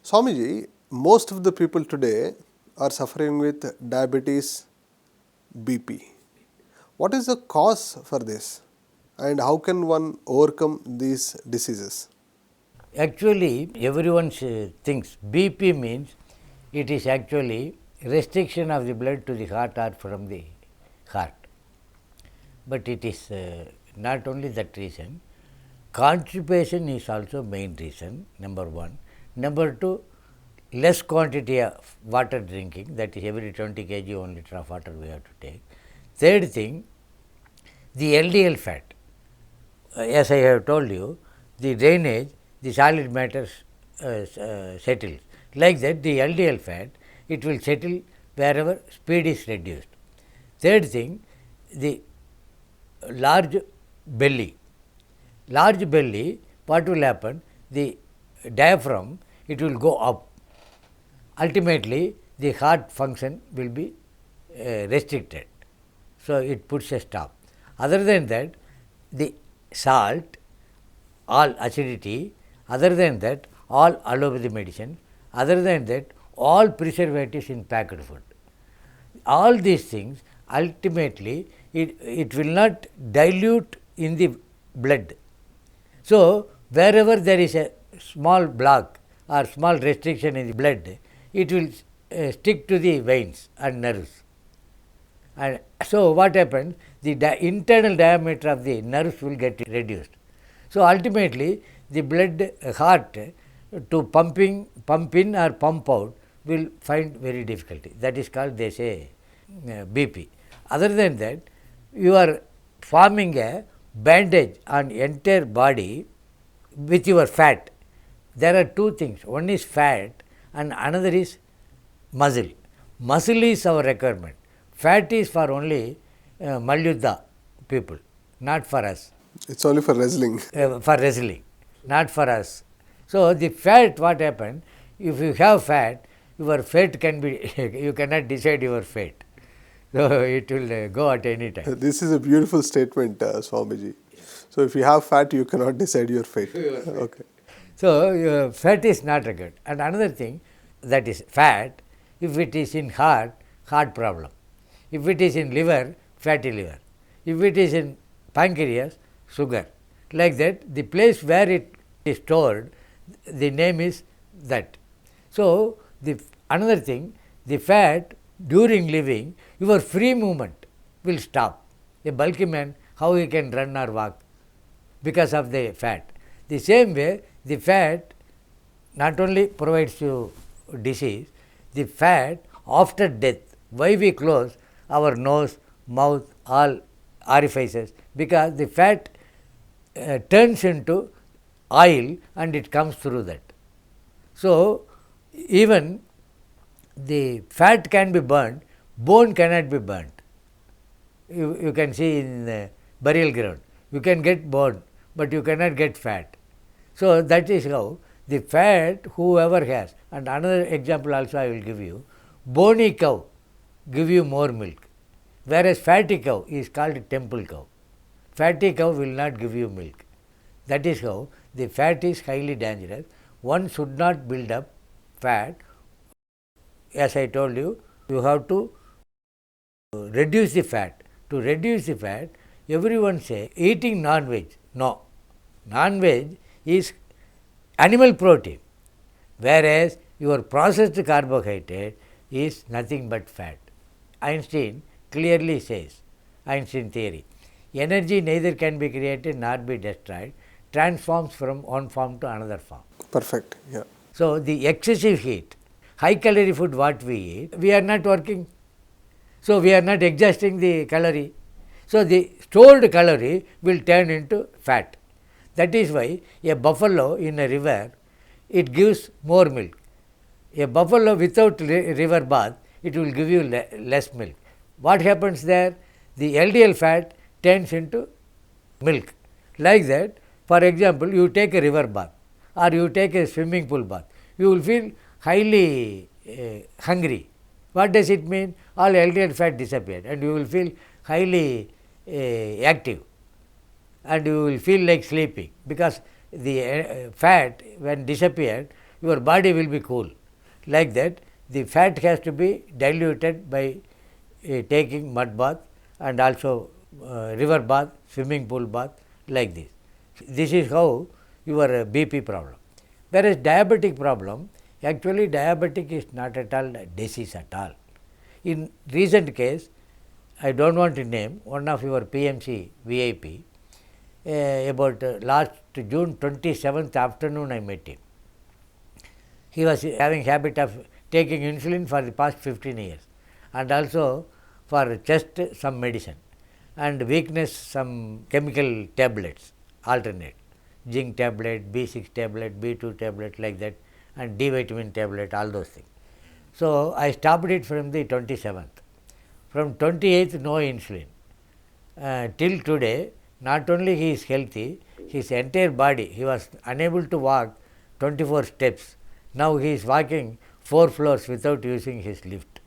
Swamiji, most of the people today are suffering with diabetes, BP. What is the cause for this and how can one overcome these diseases? Actually, everyone thinks BP means it is actually restriction of the blood to the heart or from the heart. But it is not only that reason. Constipation is also main reason, number one. Number two, less quantity of water drinking, that is every 20 kg 1 liter of water we have to take. Third thing, the LDL fat. As I have told you, the drainage, the solid matter settles. Like that, the LDL fat, it will settle wherever speed is reduced. Third thing, the large belly. Large belly, what will happen? The diaphragm, it will go up. Ultimately, the heart function will be restricted. So, it puts a stop. Other than that, the salt, all acidity, other than that, all allopathy medicine, other than that, all preservatives in packed food. All these things, ultimately, it will not dilute in the blood. So, wherever there is a small block or small restriction in the blood, it will stick to the veins and nerves. And so, what happens? The internal diameter of the nerves will get reduced. So, ultimately, the blood heart to pump in or pump out will find very difficulty. That is called, they say, BP. Other than that, you are forming a bandage on entire body with your fat. There are two things. One is fat and another is muscle. Muscle is our requirement. Fat is for only Malyuddha people, not for us. It's only for wrestling. For wrestling, not for us. So, the fat, what happened? If you have fat, your fate can be, you cannot decide your fate. So, it will go at any time. This is a beautiful statement, Swamiji. So, if you have fat, you cannot decide your fate. Okay. So, fat is not required. And another thing, that is fat, if it is in heart, heart problem. If it is in liver, fatty liver. If it is in pancreas, sugar. Like that, the place where it is stored, the name is that. So, another thing, the fat during living, your free movement will stop. A bulky man, how he can run or walk? Because of the fat. The same way, the fat not only provides you disease, the fat after death, why we close our nose, mouth, all orifices? Because the fat turns into oil and it comes through that. So, even the fat can be burnt, bone cannot be burnt. You can see in the burial ground, you can get bone, but you cannot get fat. So, that is how the fat whoever has, and another example also I will give you, bony cow give you more milk, whereas fatty cow is called temple cow. Fatty cow will not give you milk. That is how the fat is highly dangerous. One should not build up fat. As I told you, you have to reduce the fat. To reduce the fat, everyone say eating non-veg. No, non-veg is animal protein, whereas your processed carbohydrate is nothing but fat. Einstein clearly says, Einstein theory, energy neither can be created nor be destroyed, transforms from one form to another form. Perfect. Yeah. So, the excessive heat, high calorie food what we eat, we are not working. So, we are not exhausting the calorie. So, the stored calorie will turn into fat. That is why a buffalo in a river, it gives more milk. A buffalo without river bath, it will give you less milk. What happens there? The LDL fat turns into milk. Like that, for example, you take a river bath or you take a swimming pool bath, you will feel highly hungry. What does it mean? All LDL fat disappeared and you will feel highly active and you will feel like sleeping, because the fat when disappeared, your body will be cool. Like that, the fat has to be diluted by taking mud bath and also river bath, swimming pool bath, like this. This is how your BP problem. Whereas diabetic problem, actually diabetic is not at all a disease at all. In recent case, I don't want to name, one of your PMC VIP, about last June 27th afternoon I met him. He was having habit of taking insulin for the past 15 years and also for chest some medicine and weakness some chemical tablets alternate, zinc tablet, B6 tablet, B2 tablet, like that, and D vitamin tablet, all those things. So I stopped it from the 27th. From 28th no insulin. Till today, not only he is healthy, his entire body, he was unable to walk 24 steps. Now he is walking 4 floors without using his lift.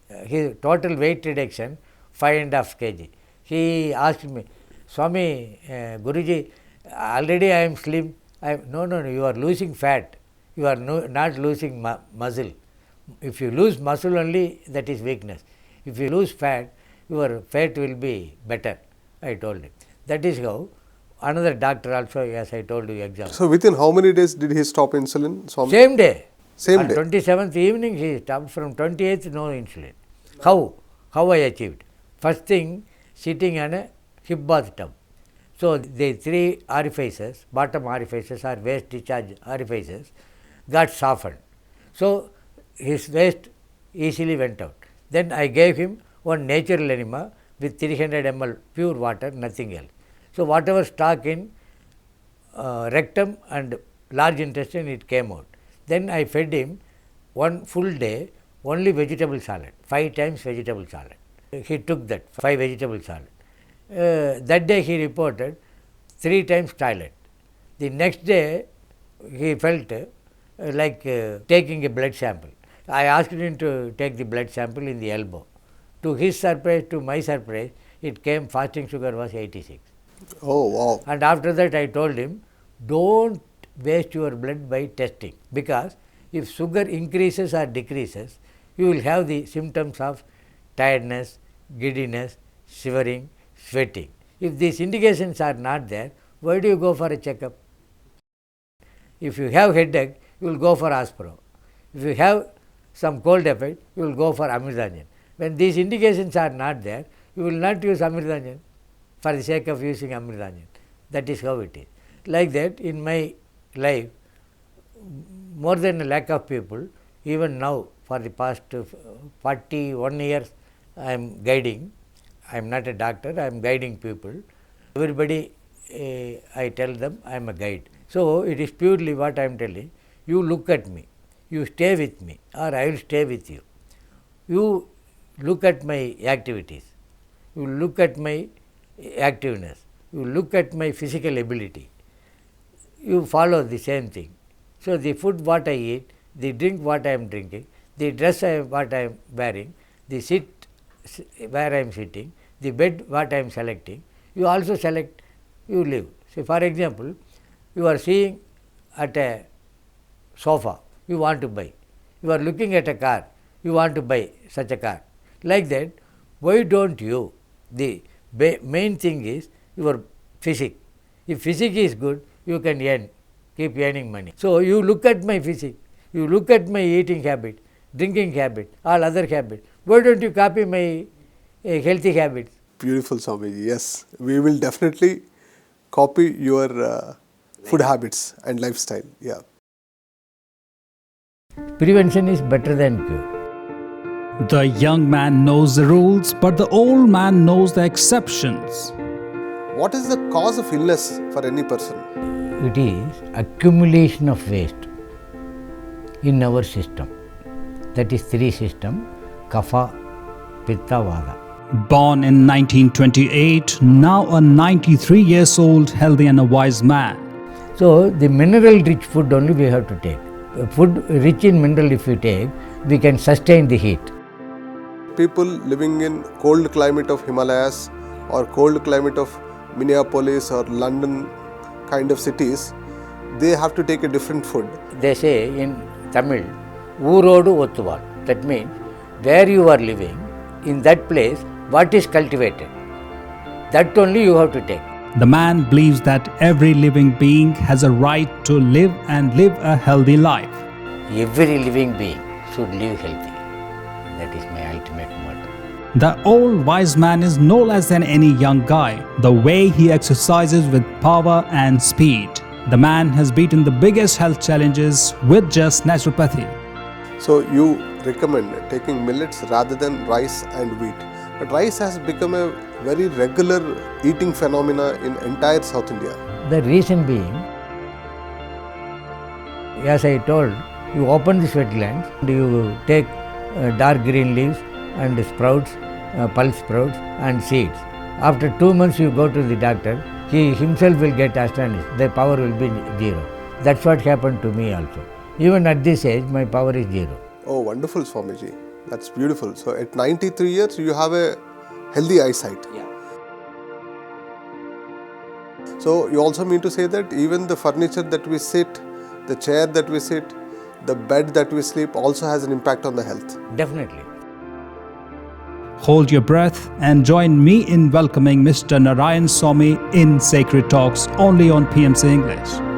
His total weight reduction 5.5 kg. He asked me, Swami, Guruji, already I am slim. No, you are losing fat. You are not losing muscle. If you lose muscle only, that is weakness. If you lose fat, your fat will be better, I told him. That is how another doctor also, as I told you, example. So within how many days did he stop insulin, Swami? Same day. Same On day. 27th evening he stopped. From 28th no insulin. How? How I achieved? First thing, sitting on a hip bath tub. So the 3 orifices, bottom orifices or waste discharge orifices got softened. So his waste easily went out. Then I gave him one natural enema with 300 ml pure water, nothing else. So whatever stock in rectum and large intestine, it came out. Then I fed him one full day only vegetable salad, 5 times vegetable salad. He took that 5 vegetable salad. That day he reported 3 times toilet. The next day he felt like taking a blood sample. I asked him to take the blood sample in the elbow. To his surprise, to my surprise, it came fasting sugar was 86. Oh, wow. And after that I told him, don't waste your blood by testing, because if sugar increases or decreases, you will have the symptoms of tiredness, giddiness, shivering, sweating. If these indications are not there, why do you go for a checkup? If you have headache, you will go for aspiro. If you have some cold effect, you will go for amritanjan. When these indications are not there, you will not use amritanjan for the sake of using amritanjan. That is how it is. Like that, in my life, more than a lakh of people, even now for the past 41 years, I am guiding. I am not a doctor, I am guiding people. Everybody, I tell them I am a guide. So it is purely what I am telling. You look at me, you stay with me, or I will stay with you. You look at my activities, you look at my activeness, you look at my physical ability, you follow the same thing. So the food what I eat, the drink what I am drinking, the dress what I am wearing, the sit where I am sitting, the bed what I am selecting, you also select, you live. Say for example, you are seeing at a sofa, you want to buy. You are looking at a car, you want to buy such a car. Like that, why don't you? The main thing is your physique. If physique is good, you can earn, keep earning money. So you look at my physique, you look at my eating habit, drinking habit, all other habits. Why don't you copy my healthy habits? Beautiful, Swamiji. Yes, we will definitely copy your food habits and lifestyle. Yeah. Prevention is better than cure. The young man knows the rules, but the old man knows the exceptions. What is the cause of illness for any person? It is accumulation of waste in our system. That is 3 system, Kapha, Pitta, Vata. Born in 1928, now a 93 years old healthy and a wise man. So the mineral rich food only we have to take. Food rich in mineral if we take, we can sustain the heat. People living in cold climate of Himalayas or cold climate of Minneapolis or London kind of cities, they have to take a different food. They say in Tamil, Oorodu Ottuval. That means where you are living, in that place, what is cultivated, that only you have to take. The man believes that every living being has a right to live and live a healthy life. Every living being should live healthy. That is my ultimate motto. The old wise man is no less than any young guy, the way he exercises with power and speed. The man has beaten the biggest health challenges with just naturopathy. So you recommend taking millets rather than rice and wheat. But rice has become a very regular eating phenomena in entire South India. The reason being, as I told, you open the wetlands, you take dark green leaves and sprouts, pulse sprouts and seeds. After 2 months you go to the doctor, he himself will get astonished, the power will be zero. That's what happened to me also. Even at this age, my power is zero. Oh, wonderful, Swamiji. That's beautiful. So at 93 years, you have a healthy eyesight. Yeah. So you also mean to say that even the furniture that we sit, the chair that we sit, the bed that we sleep also has an impact on the health. Definitely. Hold your breath and join me in welcoming Mr. Narayan Swamy in Sacred Talks only on PMC English.